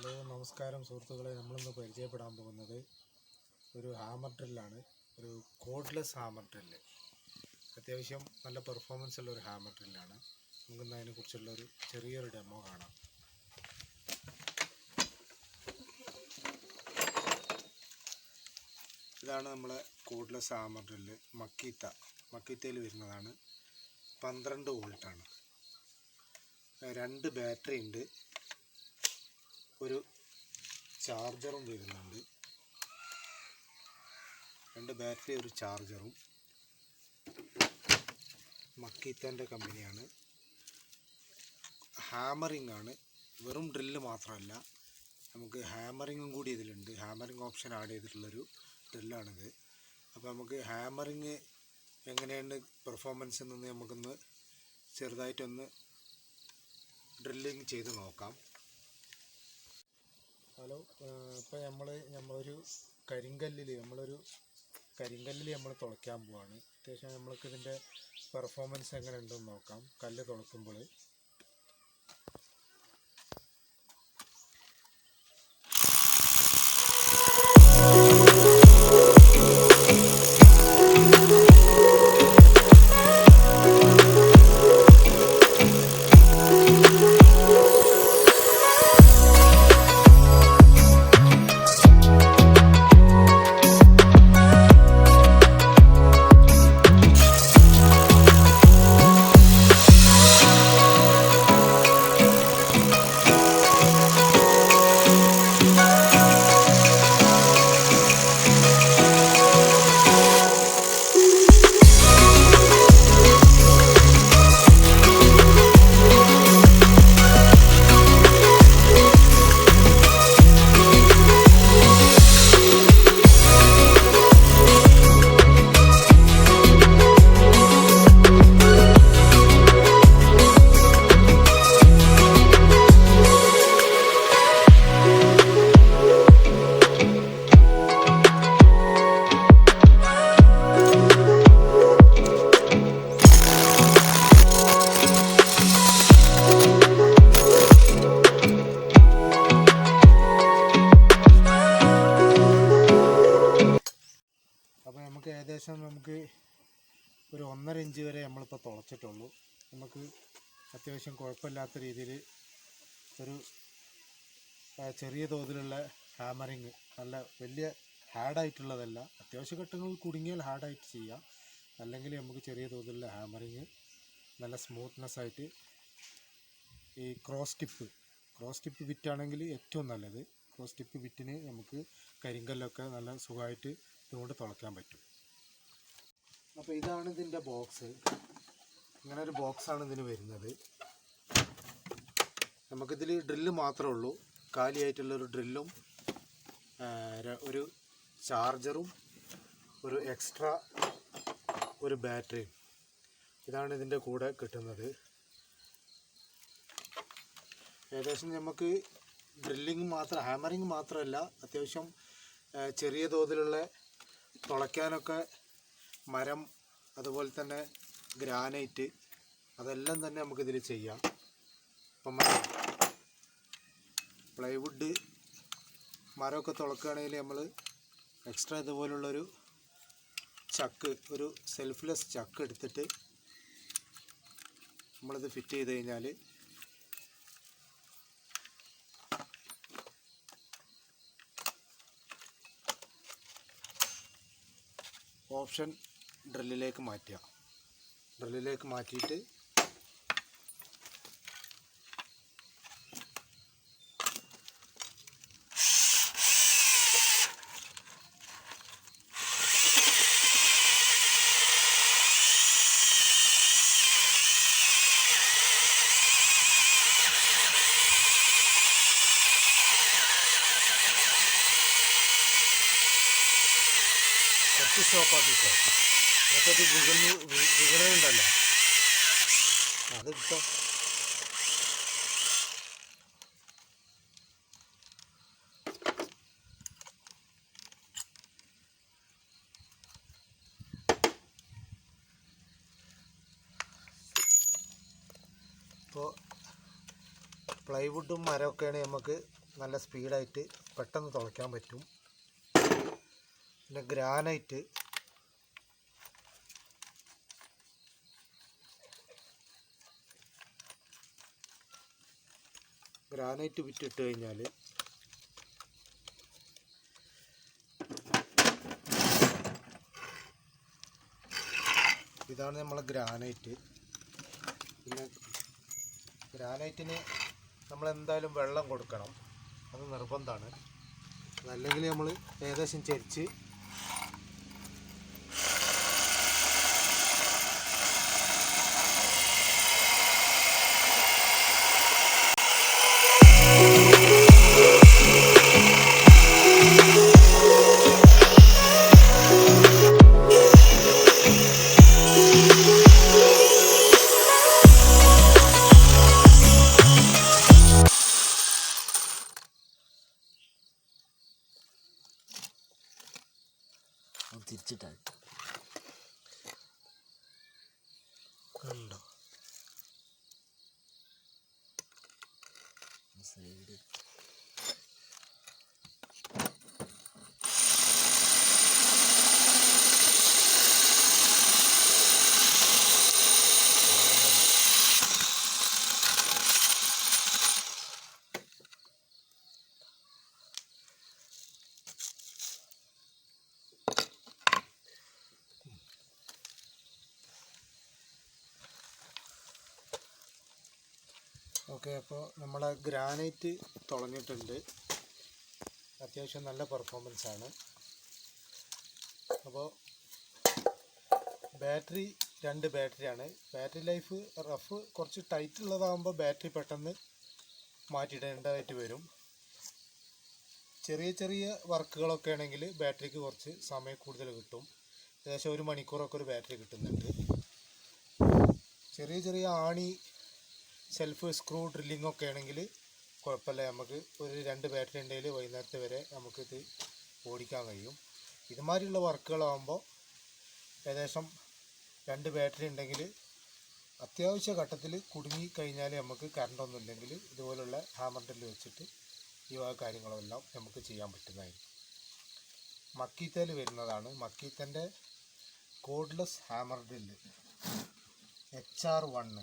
Hello നമസ്കാരം സുഹൃത്തുക്കളെ, നമ്മളിന്ന് പരിചയപ്പെടാൻ പോകുന്നത് ഒരു ഹാമർ ഡ്രില്ലാണ്. ഒരു കോഡ്ലെസ് ഹാമർ ഡ്രില്ല്. അത്യാവശ്യം നല്ല പെർഫോമൻസ് ഉള്ള ഒരു ഹാമർ ഡ്രില്ലാണ്. നമുക്കിന്ന് അതിനെക്കുറിച്ചുള്ളൊരു ചെറിയൊരു ഡെമോ കാണാം. ഇതാണ് നമ്മളെ കോഡ്ലെസ് ഹാമർ ഡ്രില്ല്. മക്കീത്തയിൽ വരുന്നതാണ്. 12 വോൾട്ടാണ്. 2 ബാറ്ററി ഉണ്ട്, ഒരു ചാർജറും വരുന്നുണ്ട്. 2 ബാറ്ററി, ഒരു ചാർജറും. മക്കീത്തൻ്റെ കമ്പനിയാണ്. ഹാമറിംഗ് ആണ്, വെറും ഡ്രില്ല് മാത്രമല്ല, നമുക്ക് ഹാമറിങ്ങും കൂടി ഇതിലുണ്ട്. ഹാമറിങ് ഓപ്ഷൻ ആഡ് ചെയ്തിട്ടുള്ളൊരു ഡ്രില്ലാണിത്. അപ്പോൾ നമുക്ക് ഹാമറിങ് എങ്ങനെയാണ് പെർഫോമൻസ് എന്ന് നമുക്കൊന്ന് ചെറുതായിട്ടൊന്ന് ഡ്രില്ലിങ് ചെയ്ത് നോക്കാം. ഹലോ, ഇപ്പോൾ നമ്മളൊരു കരിങ്കല്ലിൽ നമ്മൾ തുളയ്ക്കാൻ പോവാണ്. അത്യാവശ്യം നമ്മൾക്ക് ഇതിൻ്റെ പെർഫോമൻസ് എങ്ങനെ ഉണ്ടെന്ന് നോക്കാം. കല്ല് തുളയ്ക്കുമ്പോൾ ഏകദേശം നമുക്ക് ഒരു 1.5 ഇഞ്ച് വരെ നമ്മളിപ്പോൾ തുളച്ചിട്ടുള്ളൂ. നമുക്ക് അത്യാവശ്യം കുഴപ്പമില്ലാത്ത രീതിയിൽ ഒരു ചെറിയ തോതിലുള്ള ഹാമറിങ്, നല്ല വലിയ ഹാർഡായിട്ടുള്ളതല്ല. അത്യാവശ്യ ഘട്ടങ്ങളിൽ കുടുങ്ങിയാൽ ഹാർഡായിട്ട് ചെയ്യാം, അല്ലെങ്കിൽ നമുക്ക് ചെറിയ തോതിലുള്ള ഹാമറിങ് നല്ല സ്മൂത്ത്നെസ് ആയിട്ട്. ഈ ക്രോസ് ടിപ്പ് ബിറ്റാണെങ്കിൽ ഏറ്റവും നല്ലത്. ക്രോസ് ടിപ്പ് ബിറ്റിന് നമുക്ക് കരിങ്കല്ലൊക്കെ നല്ല സുഖമായിട്ട് ഇതുകൊണ്ട് തുളയ്ക്കാൻ പറ്റും. അപ്പോൾ ഇതാണ് ഇതിൻ്റെ ബോക്സ്. ഇങ്ങനെ ഒരു ബോക്സാണ് ഇതിന് വരുന്നത്. നമുക്കിതിൽ ഡ്രില്ല് മാത്രമേ ഉള്ളൂ, കാലിയായിട്ടുള്ളൊരു ഡ്രില്ലും ഒരു ചാർജറും ഒരു എക്സ്ട്രാ ഒരു ബാറ്ററിയും. ഇതാണ് ഇതിൻ്റെ കൂടെ കിട്ടുന്നത്. ഏകദേശം നമുക്ക് ഹാമറിങ് മാത്രമല്ല, അത്യാവശ്യം ചെറിയ തോതിലുള്ള തുളയ്ക്കാനൊക്കെ മരം, അതുപോലെ തന്നെ ഗ്രാനൈറ്റ്, അതെല്ലാം തന്നെ നമുക്കിതിൽ ചെയ്യാം. ഇപ്പം പ്ലൈവുഡ് മരമൊക്കെ തുളക്കുകയാണെങ്കിൽ നമ്മൾ എക്സ്ട്രാ ഇതുപോലുള്ളൊരു ചക്ക്, ഒരു സെൽഫ്ലെസ് ചക്ക് എടുത്തിട്ട് നമ്മളിത് ഫിറ്റ് ചെയ്ത് കഴിഞ്ഞാൽ ഓപ്ഷൻ ഡ്രില്ലിലേക്ക് മാറ്റിയിട്ട് കുറച്ച് സ്റ്റോപ്പാക്കി സാർ. എന്നിട്ടത് വികണുണ്ടല്ലോ, അത് കിട്ടോ. ഇപ്പോൾ പ്ലൈവുഡും മരമൊക്കെയാണ് നമുക്ക് നല്ല സ്പീഡായിട്ട് പെട്ടെന്ന് തുളയ്ക്കാൻ പറ്റും. പിന്നെ ഗ്രാനൈറ്റ് വിറ്റിട്ട് കഴിഞ്ഞാൽ ഇതാണ് നമ്മളെ ഗ്രാനൈറ്റ്. പിന്നെ ഗ്രാനൈറ്റിന് നമ്മളെന്തായാലും വെള്ളം കൊടുക്കണം, അത് നിർബന്ധമാണ്. അതല്ലെങ്കിൽ നമ്മൾ ഏകദേശം ചരിച്ച് തിരിച്ചിട്ടാൽ കണ്ടോ. Side okay. അപ്പോൾ നമ്മളെ ഗ്രാനൈറ്റ് തുളഞ്ഞിട്ടുണ്ട്, അത്യാവശ്യം നല്ല പെർഫോമൻസ് ആണ്. അപ്പോൾ ബാറ്ററി 2 ബാറ്ററിയാണ്. ബാറ്ററി ലൈഫ് റഫ് കുറച്ച് ടൈറ്റ് ഉള്ളതാകുമ്പോൾ ബാറ്ററി പെട്ടെന്ന് മാറ്റിയിടേണ്ടതായിട്ട് വരും. ചെറിയ ചെറിയ വർക്കുകളൊക്കെ ആണെങ്കിൽ ബാറ്ററിക്ക് കുറച്ച് സമയം കൂടുതൽ കിട്ടും. ഏകദേശം 1 മണിക്കൂറൊക്കെ ഒരു ബാറ്ററി കിട്ടുന്നുണ്ട്. ചെറിയ ചെറിയ ആണി സെൽഫ് സ്ക്രൂ ഡ്രില്ലിംഗ് ഒക്കെ ആണെങ്കിൽ കുഴപ്പമില്ല, നമുക്ക് ഒരു 2 ബാറ്ററി ഉണ്ടെങ്കിൽ വൈകുന്നേരത്തെ വരെ നമുക്കിത് ഓടിക്കാൻ കഴിയും. ഇതുമാതിരിയുള്ള വർക്കുകളാകുമ്പോൾ ഏകദേശം 2 ബാറ്ററി ഉണ്ടെങ്കിൽ അത്യാവശ്യ ഘട്ടത്തിൽ കുടുങ്ങി കഴിഞ്ഞാൽ നമുക്ക് കറണ്ടൊന്നും ഇല്ലെങ്കിൽ ഇതുപോലുള്ള ഹാമർ ഡ്രില്ല് വെച്ചിട്ട് ഈ വക കാര്യങ്ങളെല്ലാം നമുക്ക് ചെയ്യാൻ പറ്റുന്നതായിരിക്കും. മക്കീത്തയിൽ വരുന്നതാണ്. മക്കീത്തൻ്റെ കോഡ്ലെസ് ഹാമർ ഡ്രില്ല് HR1